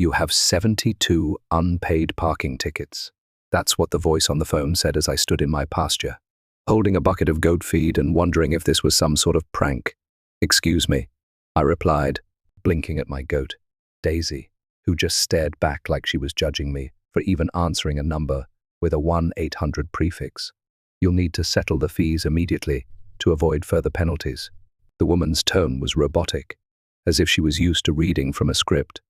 You have 72 unpaid parking tickets. That's what the voice on the phone said as I stood in my pasture, holding a bucket of goat feed and wondering if this was some sort of prank. "Excuse me," I replied, blinking at my goat, Daisy, who just stared back like she was judging me for even answering a number with a 1-800 prefix. "You'll need to settle the fees immediately to avoid further penalties." The woman's tone was robotic, as if she was used to reading from a script.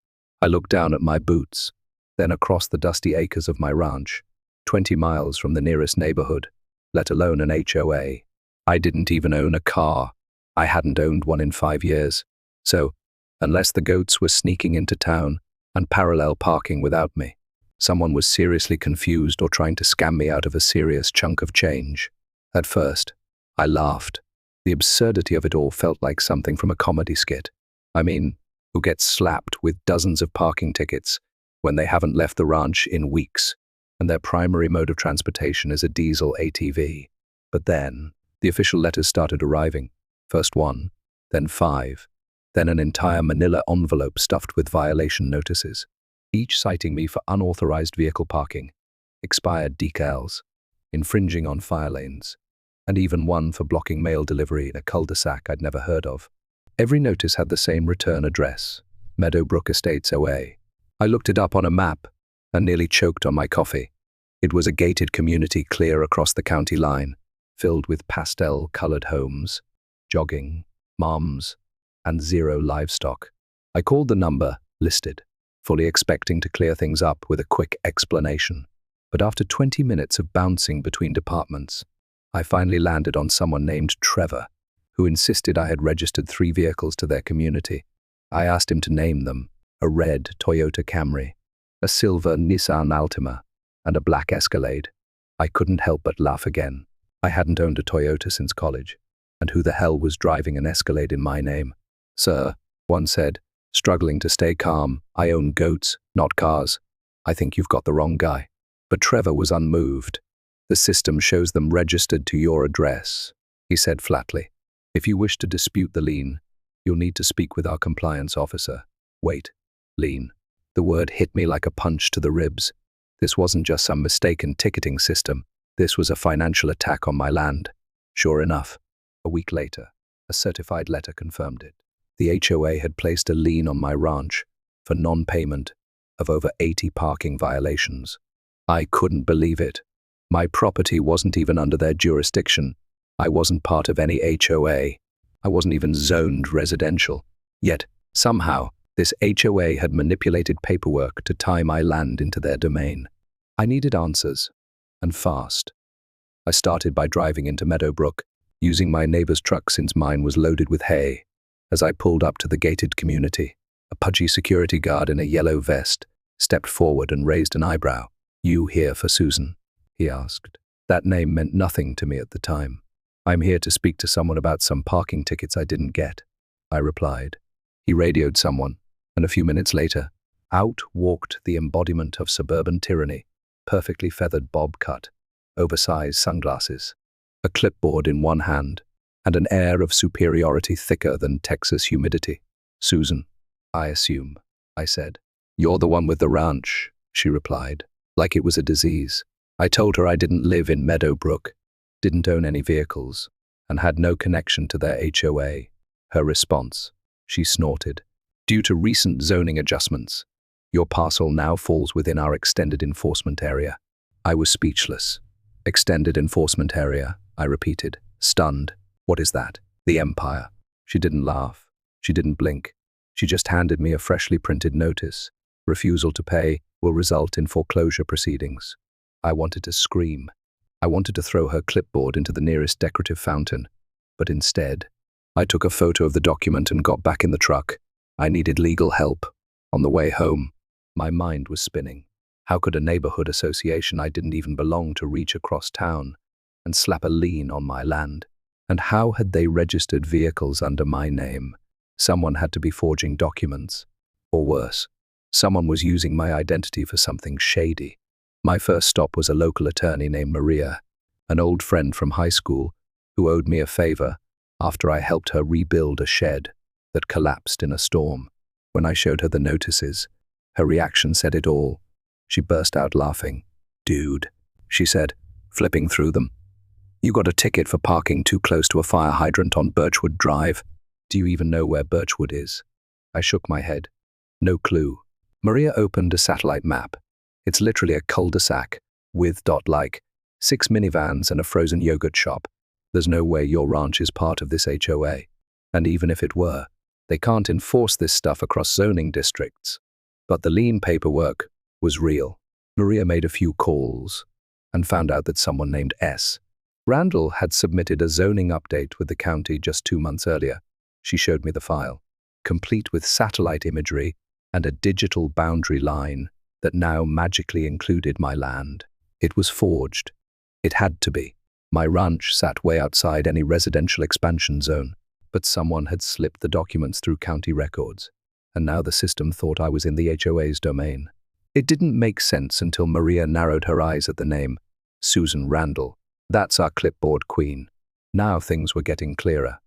I looked down at my boots, then across the dusty acres of my ranch, 20 miles from the nearest neighborhood, let alone an HOA. I didn't even own a car. I hadn't owned one in 5 years. So, unless the goats were sneaking into town and parallel parking without me, someone was seriously confused or trying to scam me out of a serious chunk of change. At first, I laughed. The absurdity of it all felt like something from a comedy skit. I mean, who gets slapped with dozens of parking tickets when they haven't left the ranch in weeks, and their primary mode of transportation is a diesel ATV? But then, the official letters started arriving. First 1, then 5, then an entire manila envelope stuffed with violation notices, each citing me for unauthorized vehicle parking, expired decals, infringing on fire lanes, and even one for blocking mail delivery in a cul-de-sac I'd never heard of. Every notice had the same return address, Meadowbrook Estates, OA. I looked it up on a map and nearly choked on my coffee. It was a gated community clear across the county line, filled with pastel-colored homes, jogging, moms, and 0 livestock. I called the number listed, fully expecting to clear things up with a quick explanation. But after 20 minutes of bouncing between departments, I finally landed on someone named Trevor, who insisted I had registered 3 vehicles to their community. I asked him to name them: a red Toyota Camry, a silver Nissan Altima, and a black Escalade. I couldn't help but laugh again. I hadn't owned a Toyota since college, and who the hell was driving an Escalade in my name? "Sir," one said, struggling to stay calm, "I own goats, not cars. I think you've got the wrong guy." But Trevor was unmoved. "The system shows them registered to your address," he said flatly. "If you wish to dispute the lien, you'll need to speak with our compliance officer." Wait, lien. The word hit me like a punch to the ribs. This wasn't just some mistaken ticketing system. This was a financial attack on my land. Sure enough, a week later, a certified letter confirmed it. The HOA had placed a lien on my ranch for non-payment of over 80 parking violations. I couldn't believe it. My property wasn't even under their jurisdiction. I wasn't part of any HOA. I wasn't even zoned residential. Yet, somehow, this HOA had manipulated paperwork to tie my land into their domain. I needed answers, and fast. I started by driving into Meadowbrook, using my neighbor's truck since mine was loaded with hay. As I pulled up to the gated community, a pudgy security guard in a yellow vest stepped forward and raised an eyebrow. "You here for Susan?" he asked. That name meant nothing to me at the time. "I'm here to speak to someone about some parking tickets I didn't get," I replied. He radioed someone, and a few minutes later, out walked the embodiment of suburban tyranny, perfectly feathered bob cut, oversized sunglasses, a clipboard in one hand, and an air of superiority thicker than Texas humidity. "Susan, I assume," I said. "You're the one with the ranch," she replied, like it was a disease. I told her I didn't live in Meadowbrook, didn't own any vehicles, and had no connection to their HOA. Her response: she snorted. "Due to recent zoning adjustments, your parcel now falls within our extended enforcement area." I was speechless. "Extended enforcement area," I repeated, stunned. "What is that?" "The Empire." She didn't laugh. She didn't blink. She just handed me a freshly printed notice. "Refusal to pay will result in foreclosure proceedings." I wanted to scream. I wanted to throw her clipboard into the nearest decorative fountain. But instead, I took a photo of the document and got back in the truck. I needed legal help. On the way home, my mind was spinning. How could a neighborhood association I didn't even belong to reach across town and slap a lien on my land? And how had they registered vehicles under my name? Someone had to be forging documents. Or worse, someone was using my identity for something shady. My first stop was a local attorney named Maria, an old friend from high school who owed me a favor after I helped her rebuild a shed that collapsed in a storm. When I showed her the notices, Her reaction said it all. She burst out laughing. "Dude," she said, flipping through them. "You got a ticket for parking too close to a fire hydrant on Birchwood Drive. Do you even know where Birchwood is?" I shook my head. No clue. Maria opened a satellite map. It's literally a cul-de-sac with like 6 minivans and a frozen yogurt shop. There's no way your ranch is part of this HOA. And even if it were, they can't enforce this stuff across zoning districts. But the lien paperwork was real. Maria made a few calls and found out that someone named S. Randall had submitted a zoning update with the county just 2 months earlier. She showed me the file, complete with satellite imagery and a digital boundary line that now magically included my land. It was forged. It had to be. My ranch sat way outside any residential expansion zone, but someone had slipped the documents through county records, and now the system thought I was in the HOA's domain. It didn't make sense until Maria narrowed her eyes at the name, Susan Randall. That's our clipboard queen. Now things were getting clearer.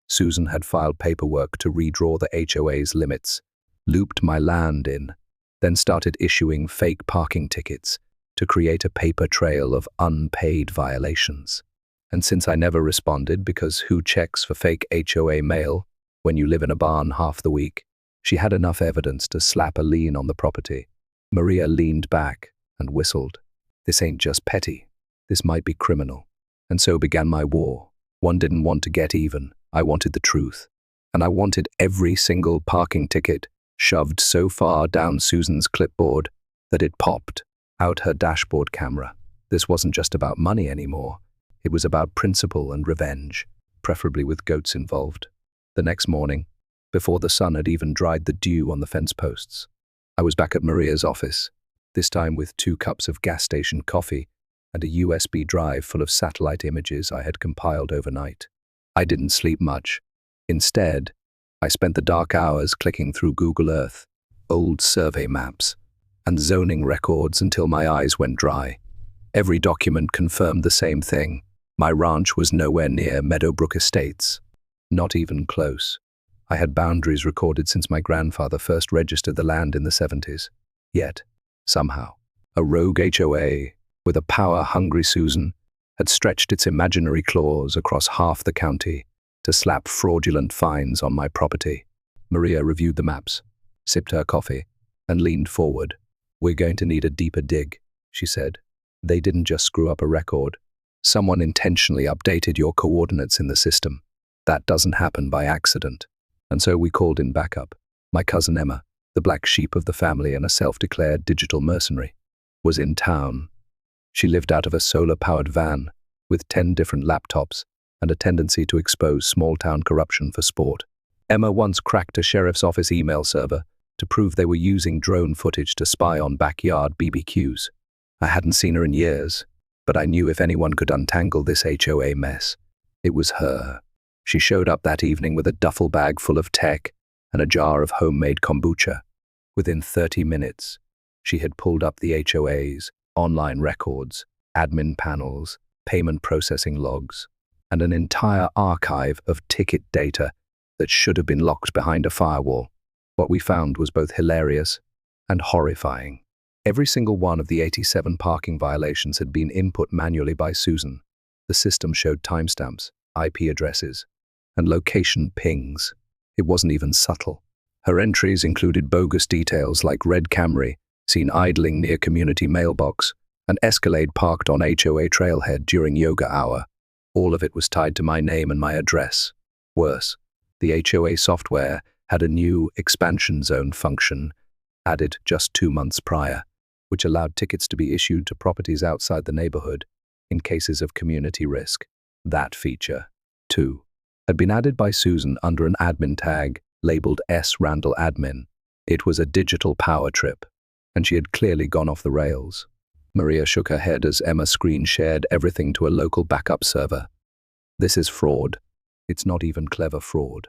Susan had filed paperwork to redraw the HOA's limits, looped my land in, then started issuing fake parking tickets to create a paper trail of unpaid violations. And since I never responded, because who checks for fake HOA mail when you live in a barn half the week, she had enough evidence to slap a lien on the property. Maria leaned back and whistled. This ain't just petty. This might be criminal. And so began my war. One didn't want to get even. I wanted the truth. And I wanted every single parking ticket shoved so far down Susan's clipboard that it popped out her dashboard camera. This wasn't just about money anymore. It was about principle and revenge, preferably with goats involved. The next morning, before the sun had even dried the dew on the fence posts, I was back at Maria's office, this time with 2 cups of gas station coffee and a USB drive full of satellite images I had compiled overnight. I didn't sleep much. Instead, I spent the dark hours clicking through Google Earth, old survey maps, and zoning records until my eyes went dry. Every document confirmed the same thing. My ranch was nowhere near Meadowbrook Estates. Not even close. I had boundaries recorded since my grandfather first registered the land in the 70s. Yet, somehow, a rogue HOA with a power-hungry Susan had stretched its imaginary claws across half the county to slap fraudulent fines on my property. Maria reviewed the maps, sipped her coffee, and leaned forward. "We're going to need a deeper dig," she said. "They didn't just screw up a record. Someone intentionally updated your coordinates in the system. That doesn't happen by accident." And so we called in backup. My cousin Emma, the black sheep of the family and a self-declared digital mercenary, was in town. She lived out of a solar-powered van with 10 different laptops and a tendency to expose small-town corruption for sport. Emma once cracked a sheriff's office email server to prove they were using drone footage to spy on backyard BBQs. I hadn't seen her in years, but I knew if anyone could untangle this HOA mess, it was her. She showed up that evening with a duffel bag full of tech and a jar of homemade kombucha. Within 30 minutes, she had pulled up the HOA's online records, admin panels, payment processing logs, and an entire archive of ticket data that should have been locked behind a firewall. What we found was both hilarious and horrifying. Every single one of the 87 parking violations had been input manually by Susan. The system showed timestamps, IP addresses, and location pings. It wasn't even subtle. Her entries included bogus details like red Camry, seen idling near community mailbox, and Escalade parked on HOA trailhead during yoga hour. All of it was tied to my name and my address. Worse, the HOA software had a new expansion zone function added just 2 months prior, which allowed tickets to be issued to properties outside the neighborhood in cases of community risk. That feature, too, had been added by Susan under an admin tag labeled S. Randall Admin. It was a digital power trip, and she had clearly gone off the rails. Maria shook her head as Emma screen shared everything to a local backup server. "This is fraud. It's not even clever fraud.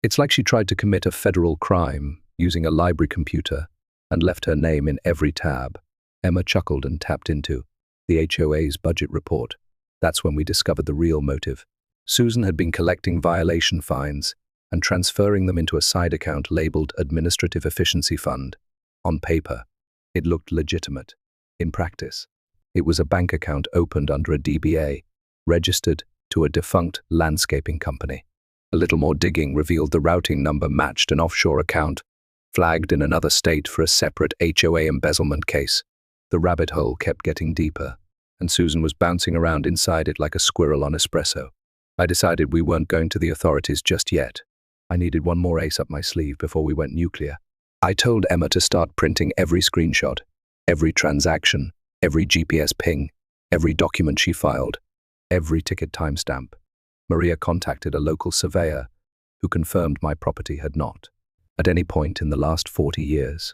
It's like she tried to commit a federal crime using a library computer and left her name in every tab." Emma chuckled and tapped into the HOA's budget report. That's when we discovered the real motive. Susan had been collecting violation fines and transferring them into a side account labeled Administrative Efficiency Fund. On paper, it looked legitimate. In practice, it was a bank account opened under a DBA, registered to a defunct landscaping company. A little more digging revealed the routing number matched an offshore account, flagged in another state for a separate HOA embezzlement case. The rabbit hole kept getting deeper, and Susan was bouncing around inside it like a squirrel on espresso. I decided we weren't going to the authorities just yet. I needed one more ace up my sleeve before we went nuclear. I told Emma to start printing every screenshot, every transaction, every GPS ping, every document she filed, every ticket timestamp. Maria contacted a local surveyor who confirmed my property had not, at any point in the last 40 years,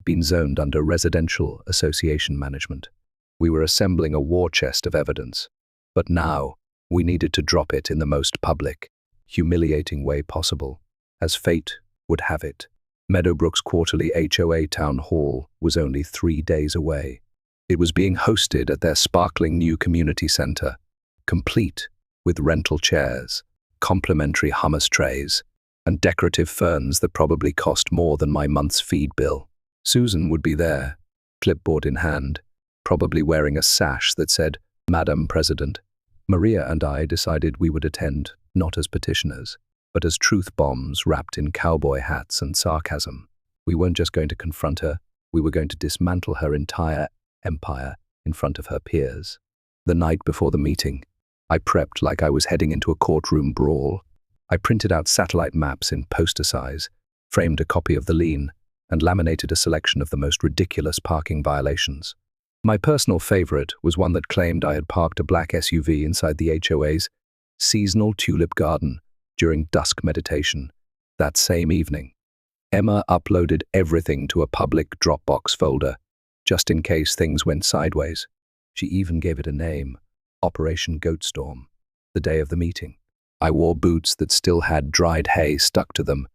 been zoned under residential association management. We were assembling a war chest of evidence, but now we needed to drop it in the most public, humiliating way possible. As fate would have it, Meadowbrook's quarterly HOA town hall was only 3 days away. It was being hosted at their sparkling new community center, complete with rental chairs, complimentary hummus trays, and decorative ferns that probably cost more than my month's feed bill. Susan would be there, clipboard in hand, probably wearing a sash that said, "Madam President." Maria and I decided we would attend not as petitioners, but as truth bombs wrapped in cowboy hats and sarcasm. We weren't just going to confront her, we were going to dismantle her entire empire in front of her peers. The night before the meeting, I prepped like I was heading into a courtroom brawl. I printed out satellite maps in poster size, framed a copy of the LIEN, and laminated a selection of the most ridiculous parking violations. My personal favorite was one that claimed I had parked a black SUV inside the HOA's seasonal tulip garden during dusk meditation that same evening. Emma uploaded everything to a public Dropbox folder, just in case things went sideways. She even gave it a name, Operation Goatstorm, the day of the meeting. I wore boots that still had dried hay stuck to them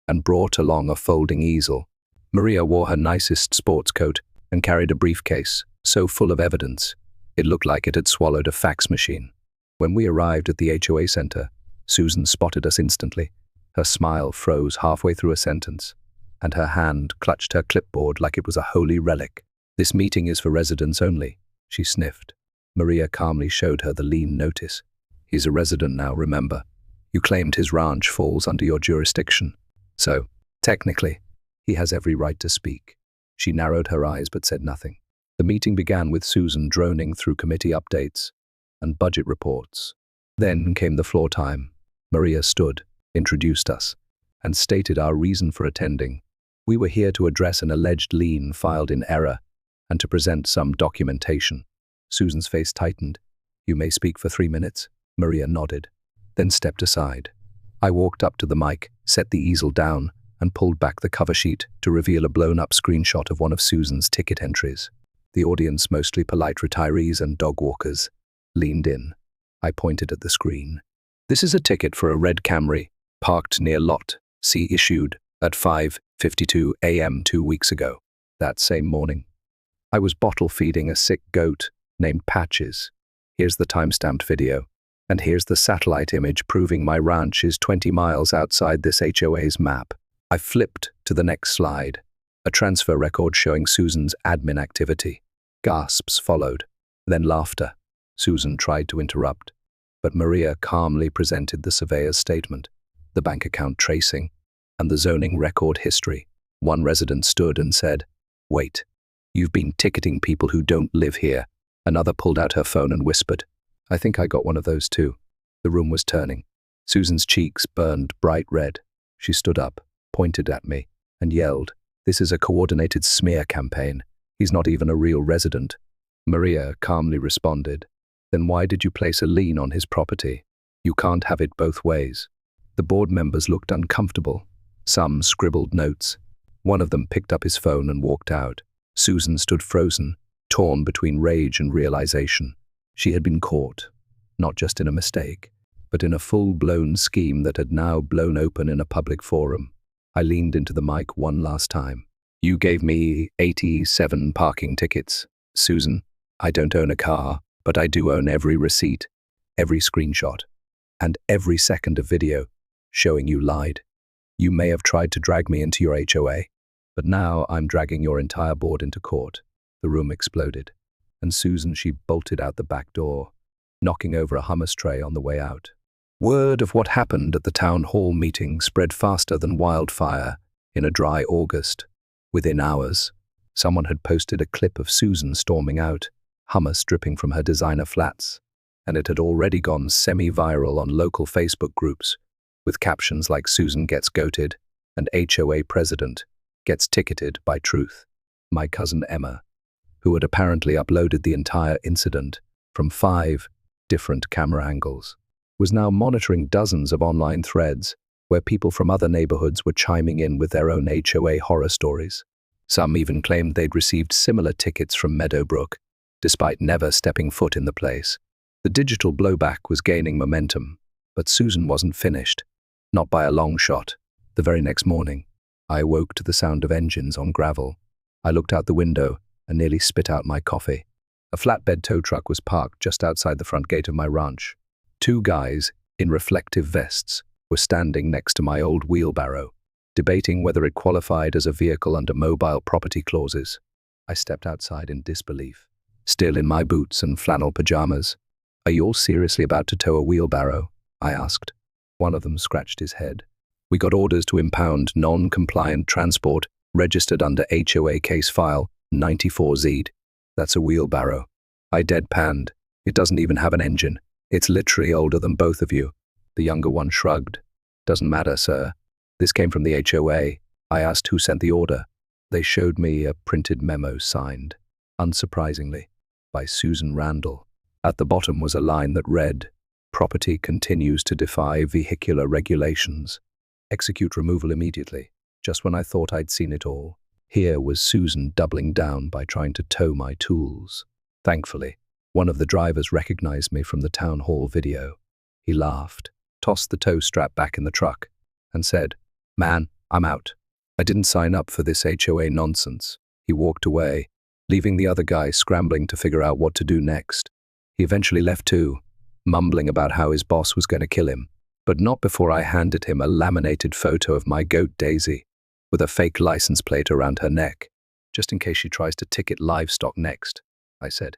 and brought along a folding easel. Maria wore her nicest sports coat and carried a briefcase so full of evidence it looked like it had swallowed a fax machine. When we arrived at the HOA center, Susan spotted us instantly. Her smile froze halfway through a sentence, and her hand clutched her clipboard like it was a holy relic. "This meeting is for residents only," she sniffed. Maria calmly showed her the LIEN notice. "He's a resident now, remember? You claimed his ranch falls under your jurisdiction. So, technically, he has every right to speak." She narrowed her eyes but said nothing. The meeting began with Susan droning through committee updates and budget reports. Then came the floor time. Maria stood, introduced us, and stated our reason for attending. We were here to address an alleged lien filed in error and to present some documentation. Susan's face tightened. "You may speak for 3 minutes." Maria nodded, then stepped aside. I walked up to the mic, set the easel down, and pulled back the cover sheet to reveal a blown-up screenshot of one of Susan's ticket entries. The audience, mostly polite retirees and dog walkers, leaned in. I pointed at the screen. "This is a ticket for a red Camry, parked near Lot C, issued at 5:52 a.m. 2 weeks ago. That same morning, I was bottle feeding a sick goat named Patches. Here's the timestamped video, and here's the satellite image proving my ranch is 20 miles outside this HOA's map." I flipped to the next slide, a transfer record showing Susan's admin activity. Gasps followed, then laughter. Susan tried to interrupt, but Maria calmly presented the surveyor's statement, the bank account tracing, and the zoning record history. One resident stood and said, "Wait, you've been ticketing people who don't live here." Another pulled out her phone and whispered, "I think I got one of those too." The room was turning. Susan's cheeks burned bright red. She stood up, pointed at me, and yelled, "This is a coordinated smear campaign. He's not even a real resident." Maria calmly responded, "Then why did you place a lien on his property? You can't have it both ways." The board members looked uncomfortable. Some scribbled notes. One of them picked up his phone and walked out. Susan stood frozen, torn between rage and realization. She had been caught, not just in a mistake, but in a full-blown scheme that had now blown open in a public forum. I leaned into the mic one last time. "You gave me 87 parking tickets, Susan. I don't own a car, but I do own every receipt, every screenshot, and every second of video showing you lied. You may have tried to drag me into your HOA, But now I'm dragging your entire board into court." The room exploded, and Susan, she bolted out the back door, knocking over a hummus tray on the way out. Word of what happened at the town hall meeting spread faster than wildfire in a dry August. Within hours, someone had posted a clip of Susan storming out, hummus dripping from her designer flats, and it had already gone semi-viral on local Facebook groups, with captions like "Susan gets goated" and "HOA president gets ticketed by Truth." My cousin Emma, who had apparently uploaded the entire incident from 5 different camera angles, was now monitoring dozens of online threads where people from other neighborhoods were chiming in with their own HOA horror stories. Some even claimed they'd received similar tickets from Meadowbrook, despite never stepping foot in the place. The digital blowback was gaining momentum, but Susan wasn't finished. Not by a long shot. The very next morning, I awoke to the sound of engines on gravel. I looked out the window and nearly spit out my coffee. A flatbed tow truck was parked just outside the front gate of my ranch. 2 guys in reflective vests were standing next to my old wheelbarrow, debating whether it qualified as a vehicle under mobile property clauses. I stepped outside in disbelief, still in my boots and flannel pajamas. "Are you all seriously about to tow a wheelbarrow?" I asked. One of them scratched his head. "We got orders to impound non-compliant transport registered under HOA case file 94Z. That's a wheelbarrow." I deadpanned. "It doesn't even have an engine. It's literally older than both of you." The younger one shrugged. "Doesn't matter, sir. This came from the HOA. I asked who sent the order. They showed me a printed memo signed, unsurprisingly, by Susan Randall. At the bottom was a line that read, "Property continues to defy vehicular regulations. Execute removal immediately." Just when I thought I'd seen it all, here was Susan doubling down by trying to tow my tools. Thankfully, one of the drivers recognized me from the town hall video. He laughed, tossed the tow strap back in the truck, and said, "Man, I'm out. I didn't sign up for this HOA nonsense." He walked away, leaving the other guy scrambling to figure out what to do next. He eventually left too, mumbling about how his boss was going to kill him, but not before I handed him a laminated photo of my goat Daisy, with a fake license plate around her neck, just in case she tries to ticket livestock next, I said.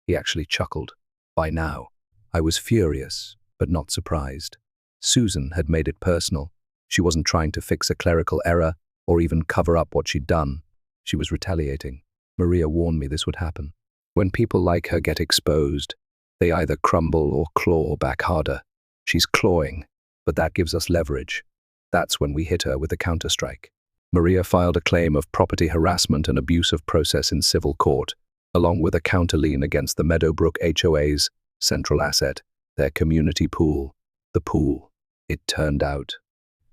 He actually chuckled. By now, I was furious, but not surprised. Susan had made it personal. She wasn't trying to fix a clerical error or even cover up what she'd done. She was retaliating. Maria warned me this would happen. When people like her get exposed, they either crumble or claw back harder. She's clawing, but that gives us leverage. That's when we hit her with a counterstrike. Maria filed a claim of property harassment and abuse of process in civil court, along with a counterlien against the Meadowbrook HOA's central asset, their community pool. The pool, it turned out,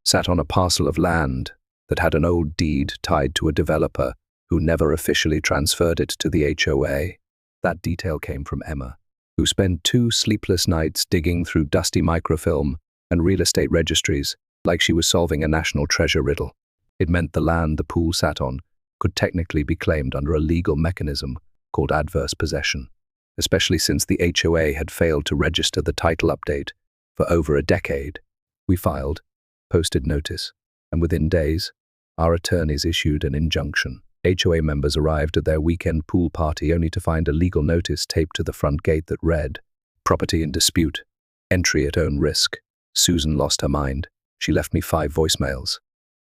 sat on a parcel of land that had an old deed tied to a developer who never officially transferred it to the HOA. That detail came from Emma, who spent 2 sleepless nights digging through dusty microfilm and real estate registries like she was solving a national treasure riddle. It meant the land the pool sat on could technically be claimed under a legal mechanism called adverse possession, especially since the HOA had failed to register the title update for over a decade. We filed, posted notice, and within days, our attorneys issued an injunction. HOA members arrived at their weekend pool party only to find a legal notice taped to the front gate that read, "Property in dispute. Entry at own risk." Susan lost her mind. She left me 5 voicemails,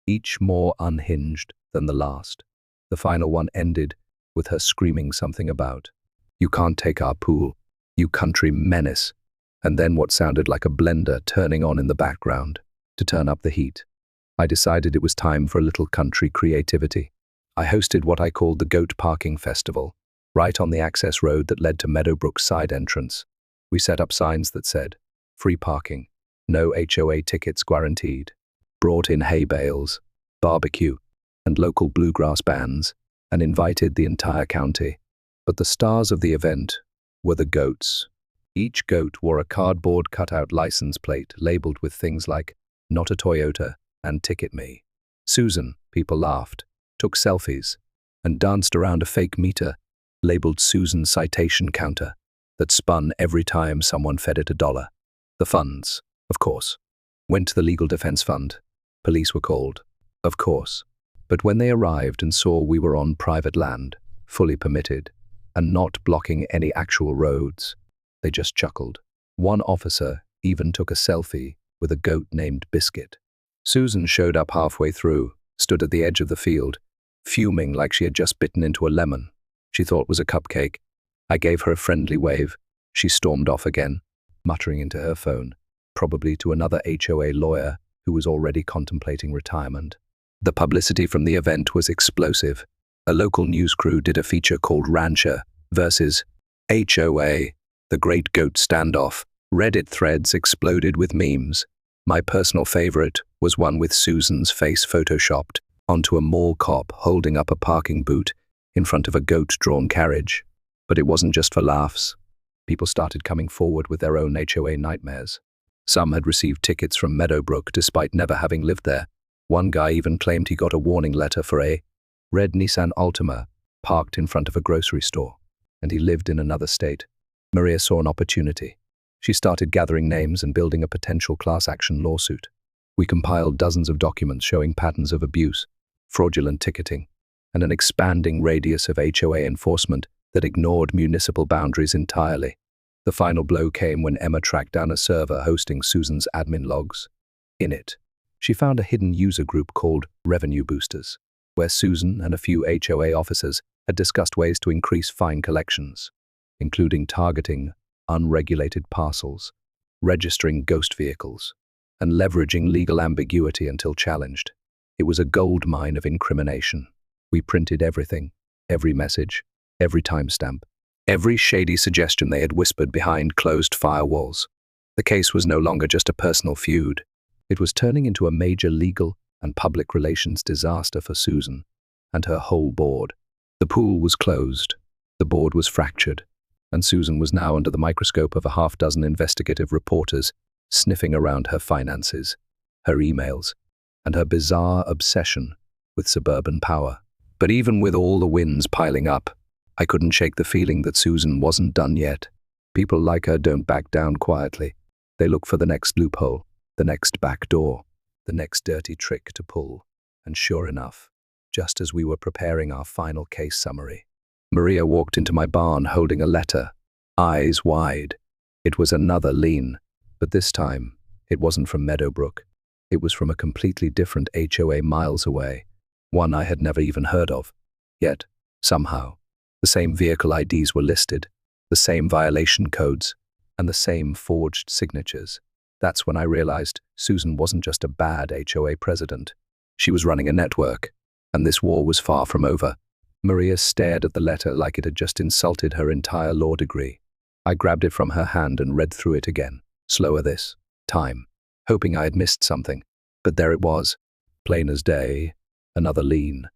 each more unhinged than the last. The final one ended with her screaming something about, "You can't take our pool, you country menace," and then what sounded like a blender turning on in the background to turn up the heat. I decided it was time for a little country creativity. I hosted what I called the Goat Parking Festival, right on the access road that led to Meadowbrook's side entrance. We set up signs that said, "Free parking, no HOA tickets guaranteed," brought in hay bales, barbecue, and local bluegrass bands, and invited the entire county. But the stars of the event were the goats. Each goat wore a cardboard cutout license plate labeled with things like, "Not a Toyota," and "Ticket Me." Susan, people laughed, took selfies, and danced around a fake meter labeled Susan Citation Counter that spun every time someone fed it $1. The funds, of course, went to the Legal Defense Fund. Police were called, of course. But when they arrived and saw we were on private land, fully permitted, and not blocking any actual roads, they just chuckled. One officer even took a selfie with a goat named Biscuit. Susan showed up halfway through, stood at the edge of the field, fuming like she had just bitten into a lemon. She thought it was a cupcake. I gave her a friendly wave. She stormed off again, muttering into her phone, probably to another HOA lawyer who was already contemplating retirement. The publicity from the event was explosive. A local news crew did a feature called Rancher versus HOA, the Great Goat Standoff. Reddit threads exploded with memes. My personal favorite was one with Susan's face photoshopped onto a mall cop holding up a parking boot in front of a goat-drawn carriage. But it wasn't just for laughs. People started coming forward with their own HOA nightmares. Some had received tickets from Meadowbrook despite never having lived there. One guy even claimed he got a warning letter for a red Nissan Altima parked in front of a grocery store, and he lived in another state. Maria saw an opportunity. She started gathering names and building a potential class action lawsuit. We compiled dozens of documents showing patterns of abuse, fraudulent ticketing, and an expanding radius of HOA enforcement that ignored municipal boundaries entirely. The final blow came when Emma tracked down a server hosting Susan's admin logs. In it, she found a hidden user group called Revenue Boosters, where Susan and a few HOA officers had discussed ways to increase fine collections, including targeting unregulated parcels, registering ghost vehicles, and leveraging legal ambiguity until challenged. It was a goldmine of incrimination. We printed everything, every message, every timestamp, every shady suggestion they had whispered behind closed firewalls. The case was no longer just a personal feud. It was turning into a major legal and public relations disaster for Susan and her whole board. The pool was closed, the board was fractured, and Susan was now under the microscope of a half-dozen investigative reporters sniffing around her finances, her emails, and her bizarre obsession with suburban power. But even with all the wins piling up, I couldn't shake the feeling that Susan wasn't done yet. People like her don't back down quietly. They look for the next loophole, the next back door, the next dirty trick to pull. And sure enough, just as we were preparing our final case summary, Maria walked into my barn holding a letter, eyes wide. It was another LIEN, but this time it wasn't from Meadowbrook. It was from a completely different HOA miles away, one I had never even heard of. Yet, somehow, the same vehicle IDs were listed, the same violation codes, and the same forged signatures. That's when I realized Susan wasn't just a bad HOA president. She was running a network, and this war was far from over. Maria stared at the letter like it had just insulted her entire law degree. I grabbed it from her hand and read through it again, slower this time, hoping I had missed something. But there it was, plain as day, another LIEN.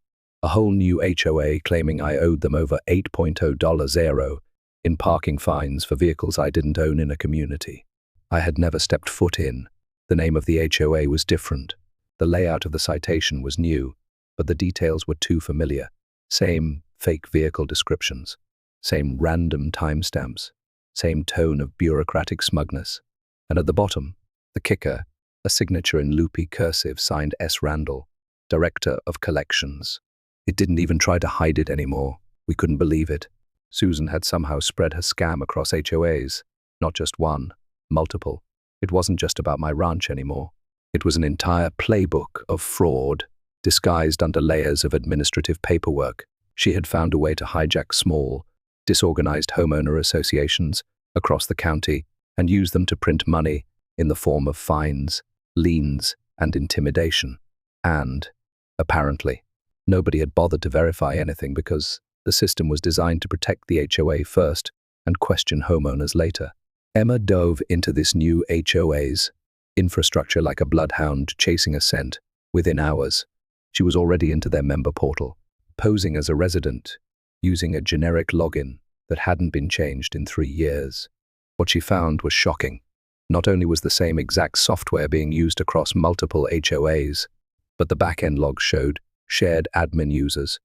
A whole new HOA claiming I owed them over $8.0 in parking fines for vehicles I didn't own in a community I had never stepped foot in. The name of the HOA was different. The layout of the citation was new, but the details were too familiar. Same fake vehicle descriptions, same random timestamps, same tone of bureaucratic smugness. And at the bottom, the kicker, a signature in loopy cursive signed S. Randall, Director of Collections. It didn't even try to hide it anymore. We couldn't believe it. Susan had somehow spread her scam across HOAs. Not just one, multiple. It wasn't just about my ranch anymore. It was an entire playbook of fraud, disguised under layers of administrative paperwork. She had found a way to hijack small, disorganized homeowner associations across the county and use them to print money in the form of fines, liens, and intimidation. And, apparently, nobody had bothered to verify anything because the system was designed to protect the HOA first and question homeowners later. Emma dove into this new HOA's infrastructure like a bloodhound chasing a scent. Within hours, she was already into their member portal, posing as a resident, using a generic login that hadn't been changed in 3 years. What she found was shocking. Not only was the same exact software being used across multiple HOAs, but the back-end logs showed shared admin users,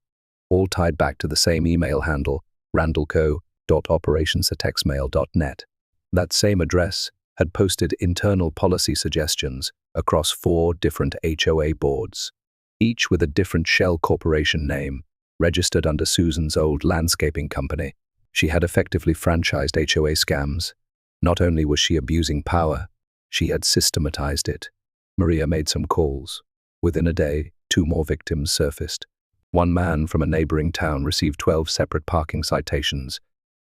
all tied back to the same email handle, randallco.operations@textmail.net. That same address had posted internal policy suggestions across 4 different HOA boards. each with a different shell corporation name, registered under Susan's old landscaping company. She had effectively franchised HOA scams. Not only was she abusing power, she had systematized it. Maria made some calls. Within a day, 2 more victims surfaced. One man from a neighboring town received 12 separate parking citations.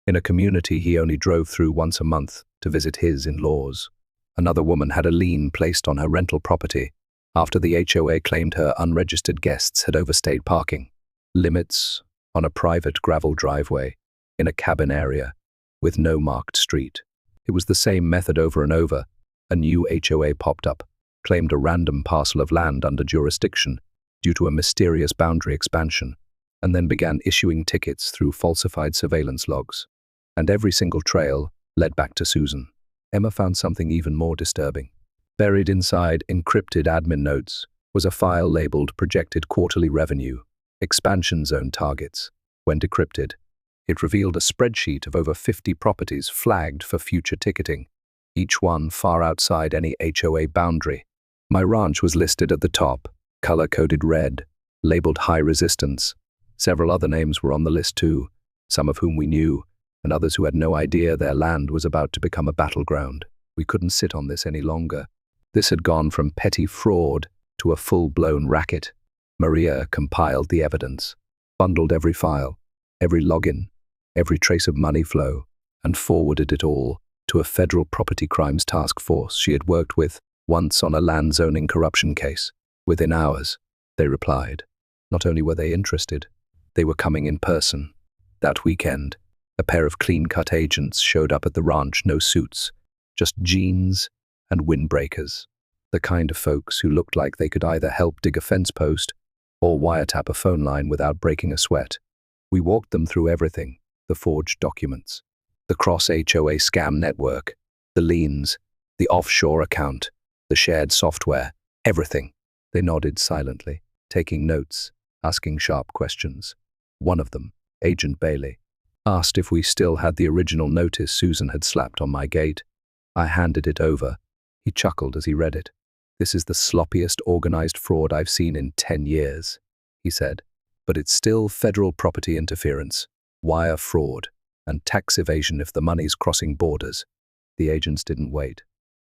In a community he only drove through once a month to visit his in-laws. Another woman had a lien placed on her rental property after the HOA claimed her unregistered guests had overstayed parking limits on a private gravel driveway in a cabin area with no marked street. It was the same method over and over. A new HOA popped up, claimed a random parcel of land under jurisdiction due to a mysterious boundary expansion, and then began issuing tickets through falsified surveillance logs. And every single trail led back to Susan. Emma found something even more disturbing. Buried inside encrypted admin notes was a file labeled Projected Quarterly Revenue, Expansion Zone Targets. When decrypted, it revealed a spreadsheet of over 50 properties flagged for future ticketing, each one far outside any HOA boundary. My ranch was listed at the top, color-coded red, labeled high resistance. Several other names were on the list too, some of whom we knew, and others who had no idea their land was about to become a battleground. We couldn't sit on this any longer. This had gone from petty fraud to a full-blown racket. Maria compiled the evidence, bundled every file, every login, every trace of money flow, and forwarded it all to a federal property crimes task force she had worked with once on a land zoning corruption case. Within hours, they replied. Not only were they interested, they were coming in person. That weekend, a pair of clean-cut agents showed up at the ranch, no suits, just jeans and windbreakers. The kind of folks who looked like they could either help dig a fence post or wiretap a phone line without breaking a sweat. We walked them through everything: the forged documents, the cross-HOA scam network, the liens, the offshore account, the shared software, everything. They nodded silently, taking notes, asking sharp questions. One of them, Agent Bailey, asked if we still had the original notice Susan had slapped on my gate. I handed it over. He chuckled as he read it. "This is the sloppiest organized fraud I've seen in 10 years, he said. But it's still federal property interference, wire fraud, and tax evasion if the money's crossing borders." The agents didn't wait.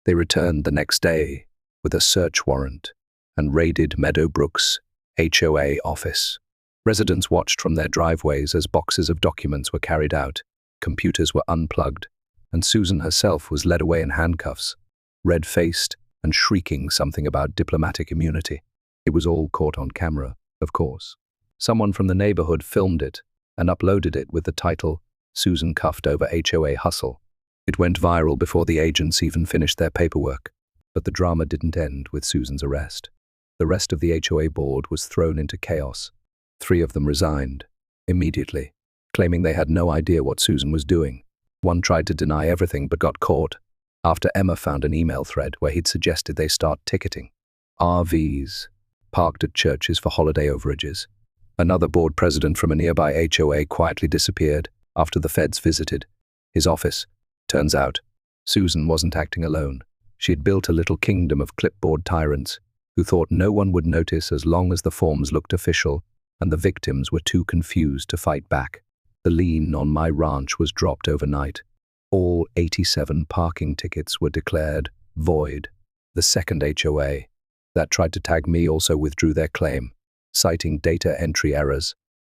They returned the next day with a search warrant and raided Meadowbrook's HOA office. Residents watched from their driveways as boxes of documents were carried out, computers were unplugged, and Susan herself was led away in handcuffs, red-faced and shrieking something about diplomatic immunity. It was all caught on camera, of course. Someone from the neighborhood filmed it and uploaded it with the title, "Susan Cuffed Over HOA Hustle." It went viral before the agents even finished their paperwork, but the drama didn't end with Susan's arrest. The rest of the HOA board was thrown into chaos. 3 of them resigned immediately, claiming they had no idea what Susan was doing. One tried to deny everything but got caught after Emma found an email thread where he'd suggested they start ticketing RVs parked at churches for holiday overages. Another board president from a nearby HOA quietly disappeared after the feds visited his office. Turns out, Susan wasn't acting alone. She had built a little kingdom of clipboard tyrants who thought no one would notice as long as the forms looked official and the victims were too confused to fight back. The lien on my ranch was dropped overnight. All 87 parking tickets were declared void. The second HOA that tried to tag me also withdrew their claim, citing data entry errors,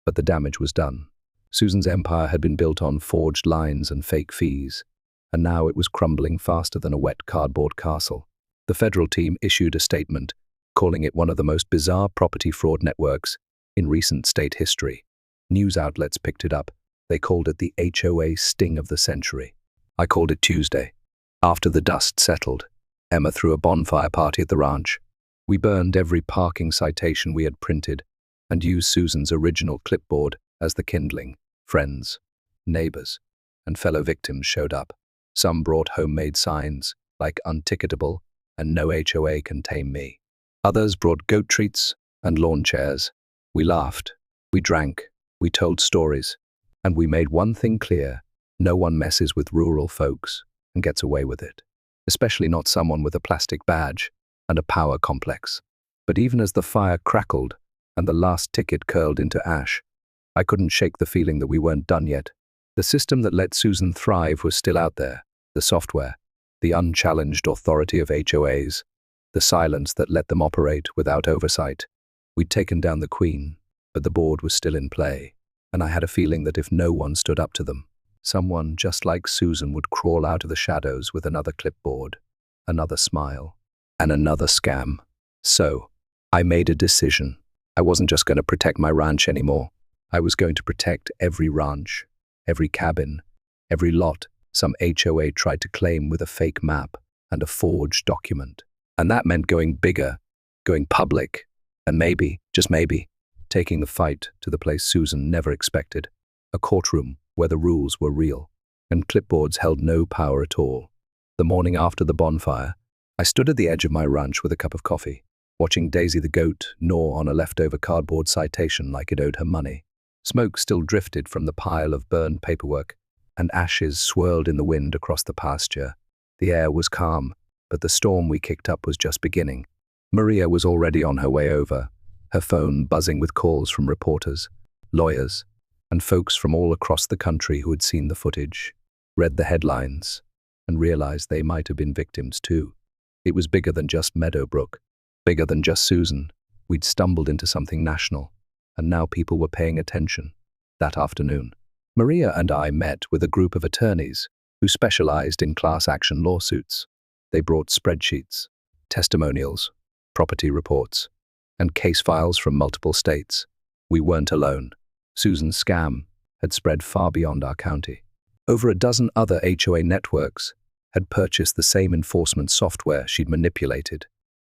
but the damage was done. Susan's empire had been built on forged lines and fake fees, and now it was crumbling faster than a wet cardboard castle. The federal team issued a statement, calling it one of the most bizarre property fraud networks in recent state history. News outlets picked it up. They called it the HOA sting of the century. I called it Tuesday. After the dust settled, Emma threw a bonfire party at the ranch. We burned every parking citation we had printed and used Susan's original clipboard as the kindling. Friends, neighbors, and fellow victims showed up. Some brought homemade signs like "unticketable" and "no HOA can tame me." Others brought goat treats and lawn chairs. We laughed, we drank, we told stories, and we made one thing clear: no one messes with rural folks and gets away with it, especially not someone with a plastic badge and a power complex. But even as the fire crackled, and the last ticket curled into ash. I couldn't shake the feeling that we weren't done yet. The system that let Susan thrive was still out there, the software, the unchallenged authority of HOAs, the silence that let them operate without oversight. We'd taken down the Queen, but the board was still in play, and I had a feeling that if no one stood up to them, someone just like Susan would crawl out of the shadows with another clipboard, another smile, and another scam. So, I made a decision. I wasn't just going to protect my ranch anymore. I was going to protect every ranch, every cabin, every lot some HOA tried to claim with a fake map and a forged document. And that meant going bigger, going public, and maybe, just maybe, taking the fight to the place Susan never expected, a courtroom where the rules were real, and clipboards held no power at all. The morning after the bonfire, I stood at the edge of my ranch with a cup of coffee, watching Daisy the goat gnaw on a leftover cardboard citation like it owed her money. Smoke still drifted from the pile of burned paperwork, and ashes swirled in the wind across the pasture. The air was calm, but the storm we kicked up was just beginning. Maria was already on her way over, her phone buzzing with calls from reporters, lawyers, and folks from all across the country who had seen the footage, read the headlines, and realized they might have been victims too. It was bigger than just Meadowbrook, bigger than just Susan. We'd stumbled into something national, and now people were paying attention. That afternoon, Maria and I met with a group of attorneys who specialized in class action lawsuits. They brought spreadsheets, testimonials, property reports, and case files from multiple states. We weren't alone. Susan's scam had spread far beyond our county. Over a dozen other HOA networks had purchased the same enforcement software she'd manipulated,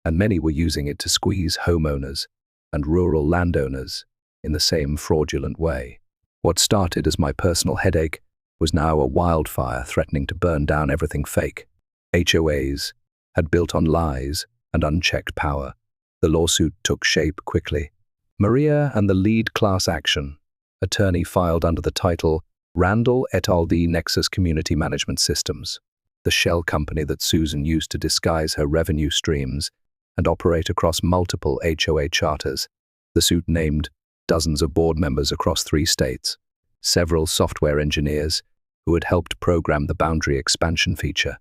and many were using it to squeeze homeowners and rural landowners in the same fraudulent way. What started as my personal headache was now a wildfire threatening to burn down everything fake. HOAs had built on lies and unchecked power. The lawsuit took shape quickly. Maria and the lead class action attorney filed under the title Randall et al. The Nexus Community Management Systems, the shell company that Susan used to disguise her revenue streams and operate across multiple HOA charters. The suit named dozens of board members across 3 states, several software engineers who had helped program the boundary expansion feature,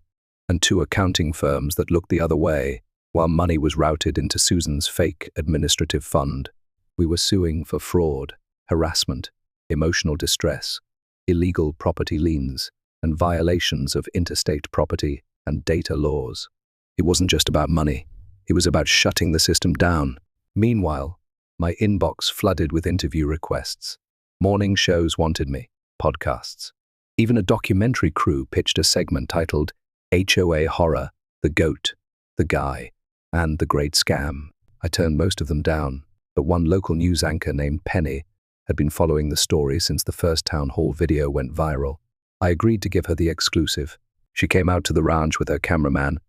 and 2 accounting firms that looked the other way while money was routed into Susan's fake administrative fund. We were suing for fraud, harassment, emotional distress, illegal property liens, and violations of interstate property and data laws. It wasn't just about money. It was about shutting the system down. Meanwhile, my inbox flooded with interview requests. Morning shows wanted me, podcasts. Even a documentary crew pitched a segment titled HOA Horror, The Goat, The Guy, and The Great Scam. I turned most of them down, but one local news anchor named Penny had been following the story since the first town hall video went viral. I agreed to give her the exclusive. She came out to the ranch with her cameraman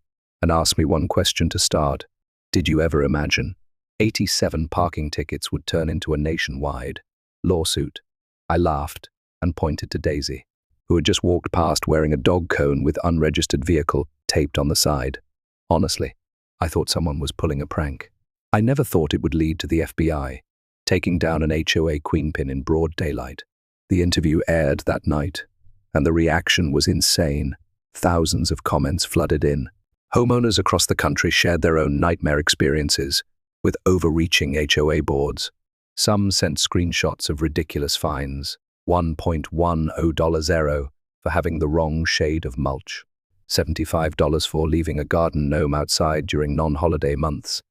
and asked me one question to start. Did you ever imagine 87 parking tickets would turn into a nationwide lawsuit? I laughed and pointed to Daisy, who had just walked past wearing a dog cone with unregistered vehicle taped on the side. Honestly, I thought someone was pulling a prank. I never thought it would lead to the FBI taking down an HOA queenpin in broad daylight. The interview aired that night, and the reaction was insane. Thousands of comments flooded in. Homeowners across the country shared their own nightmare experiences with overreaching HOA boards. Some sent screenshots of ridiculous fines, $1.10 for having the wrong shade of mulch, $75 for leaving a garden gnome outside during non-holiday months,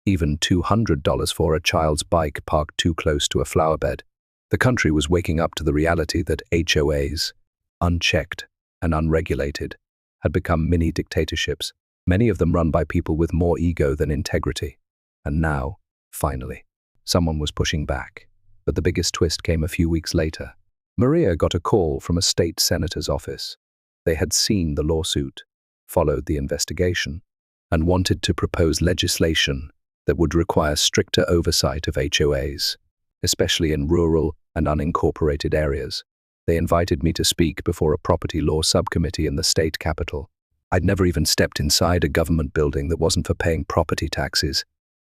even $200 for a child's bike parked too close to a flower bed. The country was waking up to the reality that HOAs, unchecked and unregulated, had become mini dictatorships, many of them run by people with more ego than integrity. And now, finally, someone was pushing back. But the biggest twist came a few weeks later. Maria got a call from a state senator's office. They had seen the lawsuit, followed the investigation, and wanted to propose legislation that would require stricter oversight of HOAs, especially in rural and unincorporated areas. They invited me to speak before a property law subcommittee in the state capitol. I'd never even stepped inside a government building that wasn't for paying property taxes.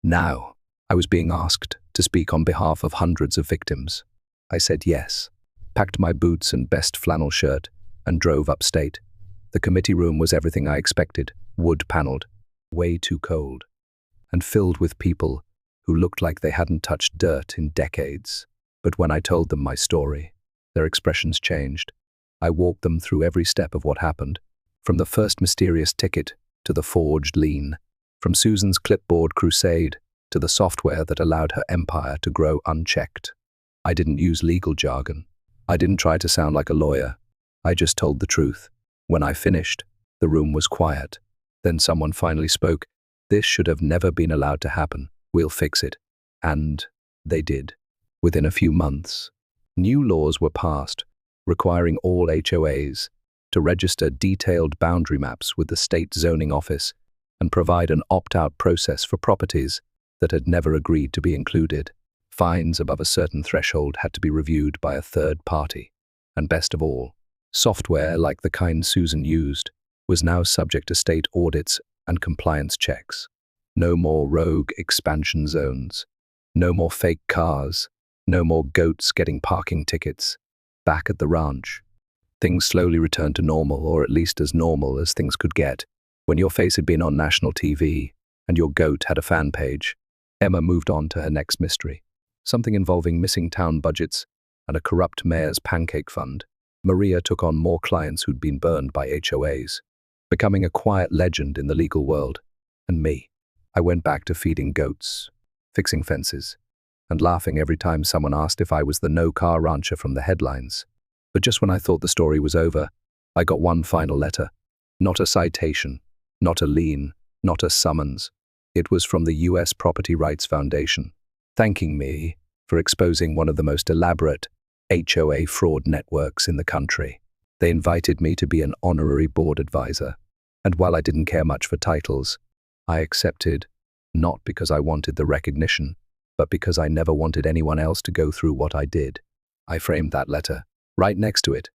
Now, I was being asked to to speak on behalf of hundreds of victims. I said yes, packed my boots and best flannel shirt, and drove upstate. The committee room was everything I expected, wood-paneled, way too cold, and filled with people who looked like they hadn't touched dirt in decades. But when I told them my story, their expressions changed. I walked them through every step of what happened, from the first mysterious ticket to the forged LIEN, from Susan's clipboard crusade to the software that allowed her empire to grow unchecked. I didn't use legal jargon. I didn't try to sound like a lawyer. I just told the truth. When I finished, the room was quiet. Then someone finally spoke. "This should have never been allowed to happen. We'll fix it." And they did. Within a few months, new laws were passed requiring all HOAs to register detailed boundary maps with the state zoning office and provide an opt-out process for properties that had never agreed to be included. Fines above a certain threshold had to be reviewed by a third party. And best of all, software like the kind Susan used was now subject to state audits and compliance checks. No more rogue expansion zones. No more fake cars. No more goats getting parking tickets. Back at the ranch, things slowly returned to normal, or at least as normal as things could get. When your face had been on national TV and your goat had a fan page, Emma moved on to her next mystery, something involving missing town budgets and a corrupt mayor's pancake fund. Maria took on more clients who'd been burned by HOAs, becoming a quiet legend in the legal world. And me, I went back to feeding goats, fixing fences, and laughing every time someone asked if I was the no-car rancher from the headlines. But just when I thought the story was over, I got one final letter. Not a citation, not a lien, not a summons. It was from the US Property Rights Foundation, thanking me for exposing one of the most elaborate HOA fraud networks in the country. They invited me to be an honorary board advisor, and while I didn't care much for titles, I accepted, not because I wanted the recognition, but because I never wanted anyone else to go through what I did. I framed that letter. Right next to it,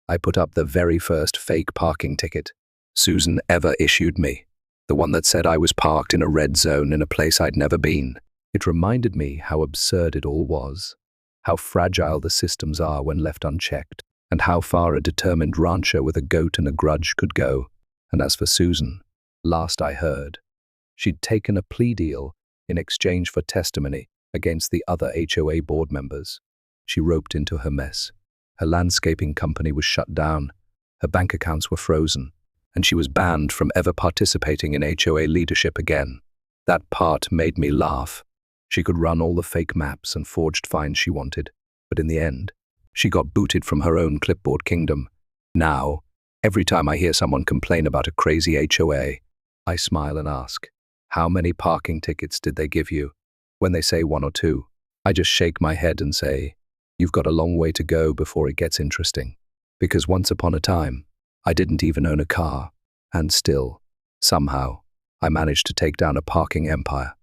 I put up the very first fake parking ticket Susan ever issued me, the one that said I was parked in a red zone in a place I'd never been. It reminded me how absurd it all was, how fragile the systems are when left unchecked, and how far a determined rancher with a goat and a grudge could go. And as for Susan, last I heard, she'd taken a plea deal in exchange for testimony against the other HOA board members. She roped into her mess. Her landscaping company was shut down, her bank accounts were frozen, and she was banned from ever participating in HOA leadership again. That part made me laugh. She could run all the fake maps and forged fines she wanted, but in the end, she got booted from her own clipboard kingdom. Now, every time I hear someone complain about a crazy HOA, I smile and ask, "How many parking tickets did they give you?" When they say 1 or 2, I just shake my head and say, "You've got a long way to go before it gets interesting." Because once upon a time, I didn't even own a car, and still, somehow, I managed to take down a parking empire.